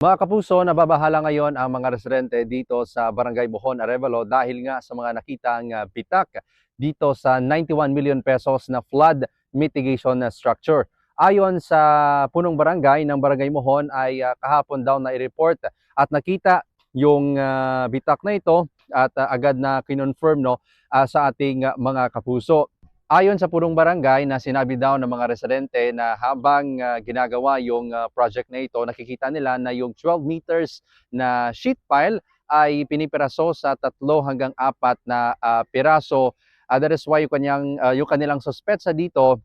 Mga kapuso, nababahala ngayon ang mga residente dito sa Barangay Bohon, Arevalo dahil nga sa mga nakitang bitak dito sa 91 million pesos na flood mitigation structure. Ayon sa punong barangay ng Barangay Bohon ay kahapon daw na i-report at nakita yung bitak na ito at agad na kinonfirm sa ating mga kapuso. Ayon sa punong barangay na sinabi daw ng mga residente na habang ginagawa yung project na ito, nakikita nila na yung 12 meters na sheet pile ay pinipiraso sa 3 hanggang 4 na piraso. That is why yung kanilang suspetsa dito,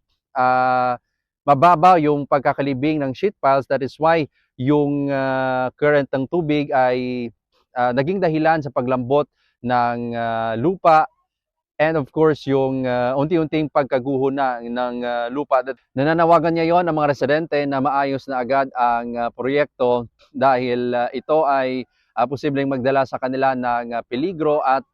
mababa yung pagkakalibing ng sheet piles. That is why yung current ng tubig ay naging dahilan sa paglambot ng lupa. And of course, yung unti-unting pagkaguho na ng lupa. Nananawagan niya yon ang mga residente na maayos na agad ang proyekto dahil ito ay posibleng magdala sa kanila ng peligro at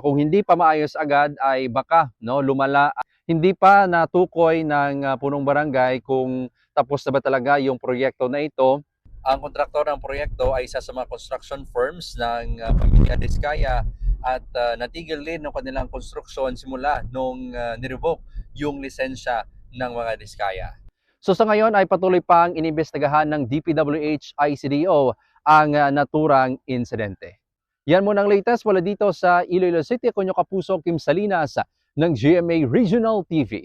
kung hindi pa maayos agad ay baka lumala. Hindi pa natukoy ng punong barangay kung tapos na ba talaga yung proyekto na ito. Ang kontraktor ng proyekto ay isa sa mga construction firms ng Pamilya Diskaya at natigil din ng kanilang konstruksyon simula nung nirevoke yung lisensya ng mga Diskaya. So sa ngayon ay patuloy pang inimbestigahan ng DPWH ICDO ang naturang insidente. Yan muna ang latest mula dito sa Iloilo City. Kunyo kapuso, Kim Salinas ng GMA Regional TV.